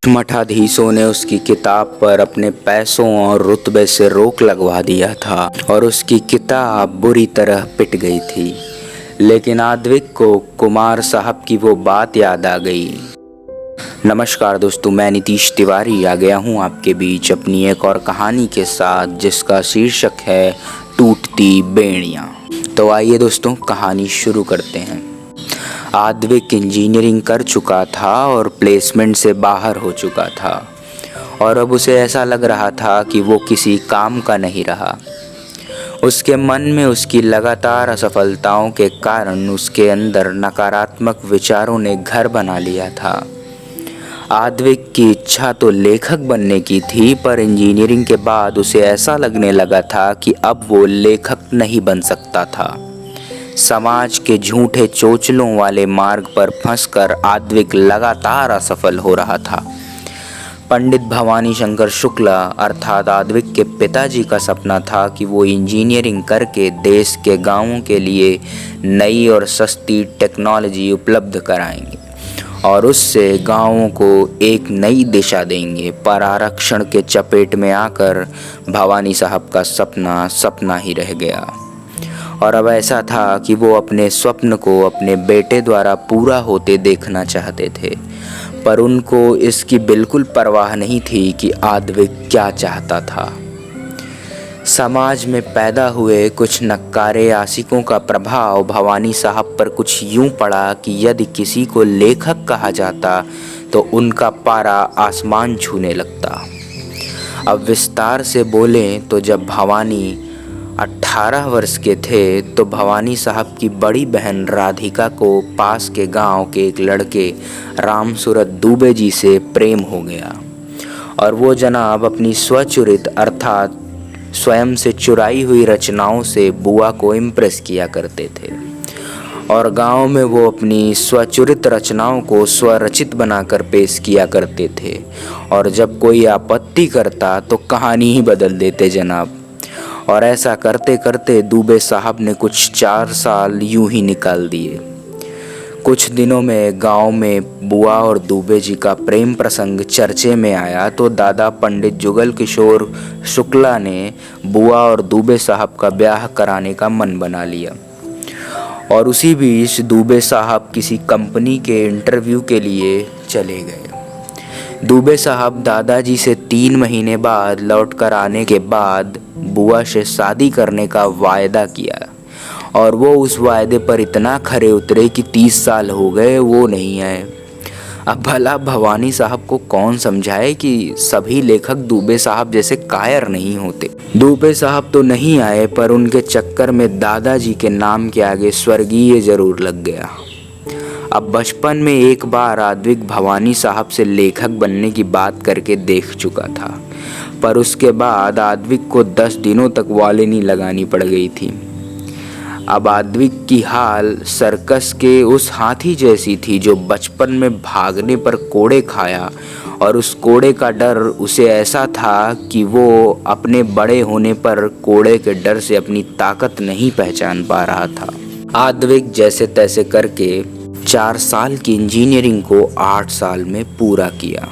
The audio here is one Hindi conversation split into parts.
मठाधीशों ने उसकी किताब पर अपने पैसों और रुतबे से रोक लगवा दिया था और उसकी किताब बुरी तरह पिट गई थी। लेकिन आद्विक को कुमार साहब की वो बात याद आ गई। नमस्कार दोस्तों, मैं नीतीश तिवारी आ गया हूँ आपके बीच अपनी एक और कहानी के साथ, जिसका शीर्षक है टूटती बेड़ियाँ। तो आइए दोस्तों, कहानी शुरू करते हैं। आद्विक इंजीनियरिंग कर चुका था और प्लेसमेंट से बाहर हो चुका था और अब उसे ऐसा लग रहा था कि वो किसी काम का नहीं रहा। उसके मन में उसकी लगातार असफलताओं के कारण उसके अंदर नकारात्मक विचारों ने घर बना लिया था। आद्विक की इच्छा तो लेखक बनने की थी, पर इंजीनियरिंग के बाद उसे ऐसा लगने लगा था कि अब वो लेखक नहीं बन सकता था। समाज के झूठे चोचलों वाले मार्ग पर फंसकर आद्विक लगातार असफल हो रहा था। पंडित भवानी शंकर शुक्ला अर्थात आद्विक के पिताजी का सपना था कि वो इंजीनियरिंग करके देश के गांवों के लिए नई और सस्ती टेक्नोलॉजी उपलब्ध कराएंगे और उससे गांवों को एक नई दिशा देंगे। पर आरक्षण के चपेट में आकर भवानी साहब का सपना सपना ही रह गया और अब ऐसा था कि वो अपने स्वप्न को अपने बेटे द्वारा पूरा होते देखना चाहते थे, पर उनको इसकी बिल्कुल परवाह नहीं थी कि आद्विक क्या चाहता था। समाज में पैदा हुए कुछ नक्कारे आशिकों का प्रभाव भवानी साहब पर कुछ यूं पड़ा कि यदि किसी को लेखक कहा जाता तो उनका पारा आसमान छूने लगता। अब विस्तार से बोलें तो जब भवानी 18 वर्ष के थे तो भवानी साहब की बड़ी बहन राधिका को पास के गांव के एक लड़के रामसूरत दुबे जी से प्रेम हो गया और वो जनाब अपनी स्वचुरित अर्थात स्वयं से चुराई हुई रचनाओं से बुआ को इम्प्रेस किया करते थे और गांव में वो अपनी स्वचुरित रचनाओं को स्वरचित बनाकर पेश किया करते थे और जब कोई आपत्ति करता तो कहानी ही बदल देते जनाब। और ऐसा करते करते दुबे साहब ने कुछ 4 साल यूं ही निकाल दिए। कुछ दिनों में गांव में बुआ और दुबे जी का प्रेम प्रसंग चर्चे में आया तो दादा पंडित जुगल किशोर शुक्ला ने बुआ और दुबे साहब का ब्याह कराने का मन बना लिया और उसी बीच दुबे साहब किसी कंपनी के इंटरव्यू के लिए चले गए। दुबे साहब दादाजी से 3 महीने बाद लौट कर आने के बाद बुआ से शादी करने का वायदा किया और वो उस वायदे पर इतना खरे उतरे कि 30 साल हो गए वो नहीं आए। अब भला भवानी साहब को कौन समझाए कि सभी लेखक दुबे साहब जैसे कायर नहीं होते। दुबे साहब तो नहीं आए, पर उनके चक्कर में दादाजी के नाम के आगे स्वर्गीय जरूर लग गया। अब बचपन में एक बार आद्विक भवानी साहब से लेखक बनने की बात करके देख चुका था, पर उसके बाद आद्विक को 10 दिनों तक वालेनी लगानी पड़ गई थी। अब आद्विक की हाल सर्कस के उस हाथी जैसी थी जो बचपन में भागने पर कोड़े खाया और उस कोड़े का डर उसे ऐसा था कि वो अपने बड़े होने पर कोड़े के डर से अपनी ताकत नहीं पहचान पा रहा था। आद्विक जैसे तैसे करके 4 साल की इंजीनियरिंग को 8 साल में पूरा किया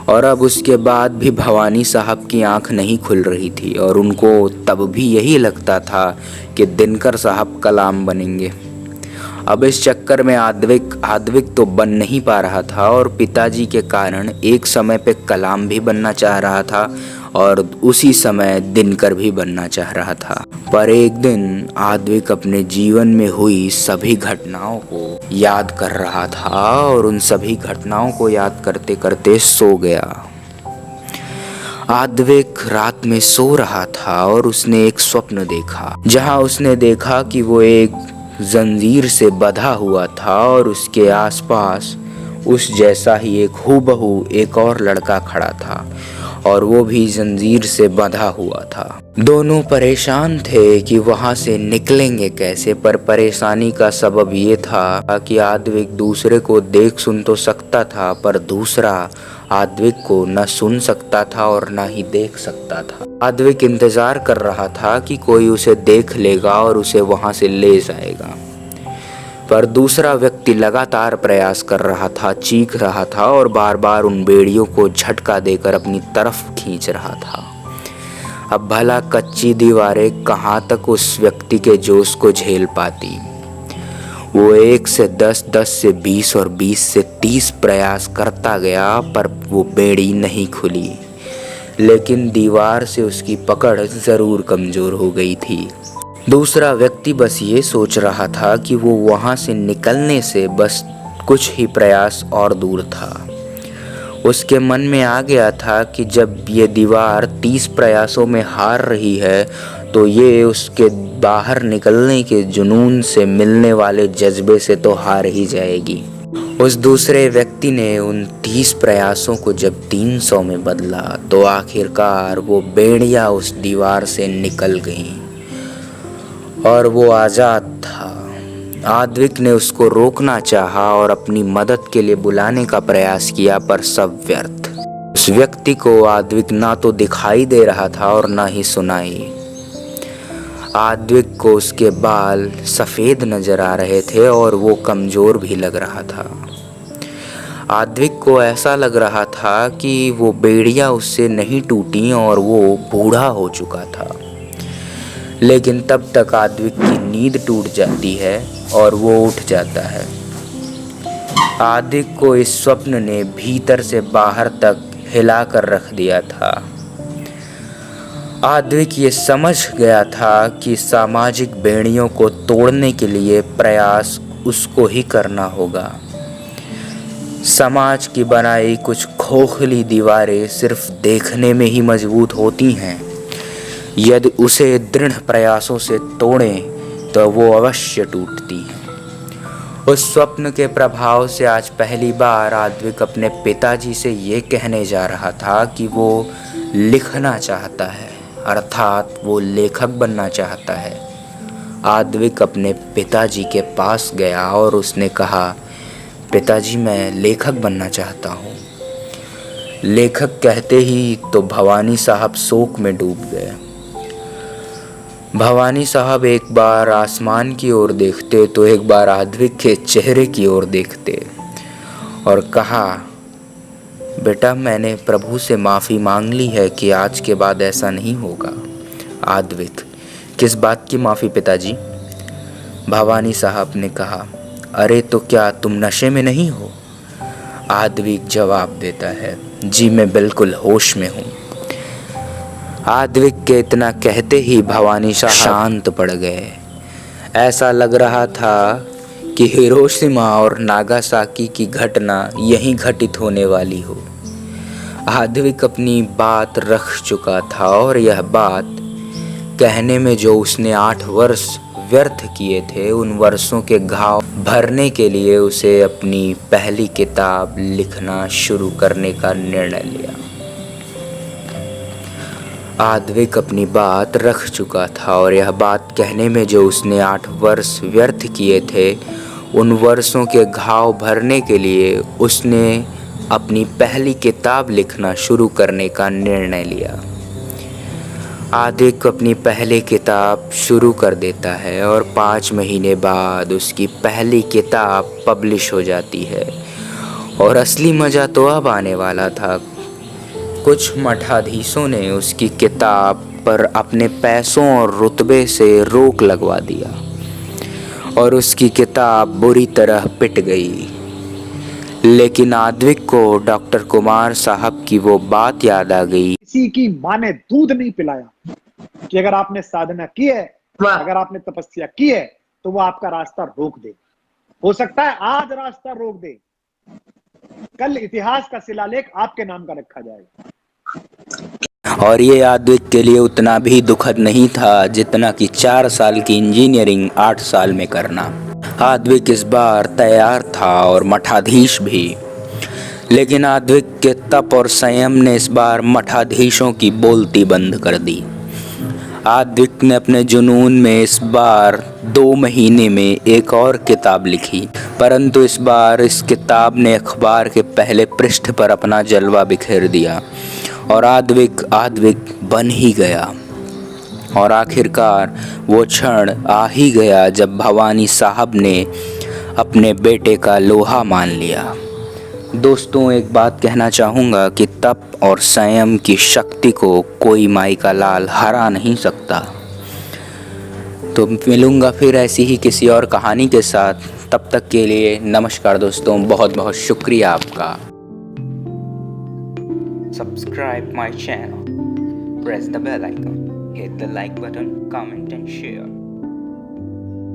और अब उसके बाद भी भवानी साहब की आंख नहीं खुल रही थी और उनको तब भी यही लगता था कि दिनकर साहब कलाम बनेंगे। अब इस चक्कर में आद्विक तो बन नहीं पा रहा था और पिताजी के कारण एक समय पे कलाम भी बनना चाह रहा था और उसी समय दिनकर भी बनना चाह रहा था। पर एक दिन आद्विक अपने जीवन में हुई सभी घटनाओं को याद कर रहा था और उन सभी घटनाओं को याद करते करते सो गया। आद्विक रात में सो रहा था और उसने एक स्वप्न देखा, जहां उसने देखा कि वो एक जंजीर से बंधा हुआ था और उसके आसपास उस जैसा ही एक हूबहू एक और लड़का खड़ा था और वो भी जंजीर से बंधा हुआ था। दोनों परेशान थे कि वहां से निकलेंगे कैसे, पर परेशानी का सबब ये था कि आद्विक दूसरे को देख सुन तो सकता था, पर दूसरा आद्विक को न सुन सकता था और न ही देख सकता था। आद्विक इंतजार कर रहा था कि कोई उसे देख लेगा और उसे वहां से ले जाएगा, पर दूसरा व्यक्ति लगातार प्रयास कर रहा था, चीख रहा था और बार बार उन बेड़ियों को झटका देकर अपनी तरफ खींच रहा था। अब भला कच्ची दीवारें कहाँ तक उस व्यक्ति के जोश को झेल पाती। वो 1 से 10, 10 से 20 और 20 से 30 प्रयास करता गया, पर वो बेड़ी नहीं खुली। लेकिन दीवार से उसकी पकड़ ज़रूर कमज़ोर हो गई थी। दूसरा व्यक्ति बस ये सोच रहा था कि वो वहाँ से निकलने से बस कुछ ही प्रयास और दूर था। उसके मन में आ गया था कि जब ये दीवार 30 प्रयासों में हार रही है तो ये उसके बाहर निकलने के जुनून से मिलने वाले जज्बे से तो हार ही जाएगी। उस दूसरे व्यक्ति ने उन 30 प्रयासों को जब 300 में बदला तो आखिरकार वो बेड़ियाँ उस दीवार से निकल गईं और वो आज़ाद था। आद्विक ने उसको रोकना चाहा और अपनी मदद के लिए बुलाने का प्रयास किया, पर सब व्यर्थ। उस व्यक्ति को आद्विक ना तो दिखाई दे रहा था और ना ही सुनाई। आद्विक को उसके बाल सफ़ेद नजर आ रहे थे और वो कमज़ोर भी लग रहा था। आद्विक को ऐसा लग रहा था कि वो बेड़ियाँ उससे नहीं टूटी और वो बूढ़ा हो चुका था। लेकिन तब तक आद्विक की नींद टूट जाती है और वो उठ जाता है। आद्विक को इस स्वप्न ने भीतर से बाहर तक हिला कर रख दिया था। आद्विक ये समझ गया था कि सामाजिक बेड़ियों को तोड़ने के लिए प्रयास उसको ही करना होगा। समाज की बनाई कुछ खोखली दीवारें सिर्फ देखने में ही मजबूत होती हैं। यदि उसे दृढ़ प्रयासों से तोड़ें तो वो अवश्य टूटती हैं। उस स्वप्न के प्रभाव से आज पहली बार आद्विक अपने पिताजी से ये कहने जा रहा था कि वो लिखना चाहता है, अर्थात वो लेखक बनना चाहता है। आद्विक अपने पिताजी के पास गया और उसने कहा, पिताजी मैं लेखक बनना चाहता हूँ। लेखक कहते ही तो भवानी साहब शोक में डूब गए। भवानी साहब एक बार आसमान की ओर देखते तो एक बार आद्विक के चेहरे की ओर देखते और कहा, बेटा मैंने प्रभु से माफ़ी मांग ली है कि आज के बाद ऐसा नहीं होगा। आद्विक, किस बात की माफ़ी पिताजी? भवानी साहब ने कहा, अरे तो क्या तुम नशे में नहीं हो? आद्विक जवाब देता है, जी मैं बिल्कुल होश में हूँ। आद्विक के इतना कहते ही भवानी साहब शांत पड़ गए। ऐसा लग रहा था कि हिरोशिमा और नागासाकी की घटना यहीं घटित होने वाली हो। आद्विक अपनी बात रख चुका था और यह बात कहने में जो उसने 8 वर्ष व्यर्थ किए थे, उन वर्षों के घाव भरने के लिए उसे अपनी पहली किताब लिखना शुरू करने का निर्णय लिया। आद्विक अपनी बात रख चुका था और यह बात कहने में जो उसने 8 वर्ष व्यर्थ किए थे, उन वर्षों के घाव भरने के लिए उसने अपनी पहली किताब लिखना शुरू करने का निर्णय लिया। आद्विक अपनी पहली किताब शुरू कर देता है और 5 महीने बाद उसकी पहली किताब पब्लिश हो जाती है। और असली मज़ा तो अब आने वाला था। कुछ मठाधीशों ने उसकी किताब पर अपने पैसों और रुतबे से रोक लगवा दिया और उसकी किताब बुरी तरह पिट गई। लेकिन आद्विक को डॉक्टर कुमार साहब की वो बात याद आ गई। किसी की माँ ने दूध नहीं पिलाया कि अगर आपने साधना की है, अगर आपने तपस्या की है तो वो आपका रास्ता रोक दे। हो सकता है आज रास्ता रोक दे, कल इतिहास का शिलालेख आपके नाम का रखा जाएगा। और ये आद्विक के लिए उतना भी दुखद नहीं था जितना कि 4 साल की इंजीनियरिंग 8 साल में करना। आद्विक इस बार तैयार था और मठाधीश भी। लेकिन आद्विक के तप और संयम ने इस बार मठाधीशों की बोलती बंद कर दी। आद्विक ने अपने जुनून में इस बार 2 महीने में एक और किताब लिखी, परंतु इस बार इस किताब ने अखबार के पहले पृष्ठ पर अपना जलवा बिखेर दिया और आद्विक बन ही गया। और आखिरकार वो क्षण आ ही गया जब भवानी साहब ने अपने बेटे का लोहा मान लिया। दोस्तों, एक बात कहना चाहूँगा कि तप और संयम की शक्ति को कोई माई का लाल हरा नहीं सकता। तो मिलूँगा फिर ऐसी ही किसी और कहानी के साथ। तब तक के लिए नमस्कार दोस्तों, बहुत बहुत शुक्रिया आपका। Subscribe my channel, press the bell icon, hit the like button, comment and share.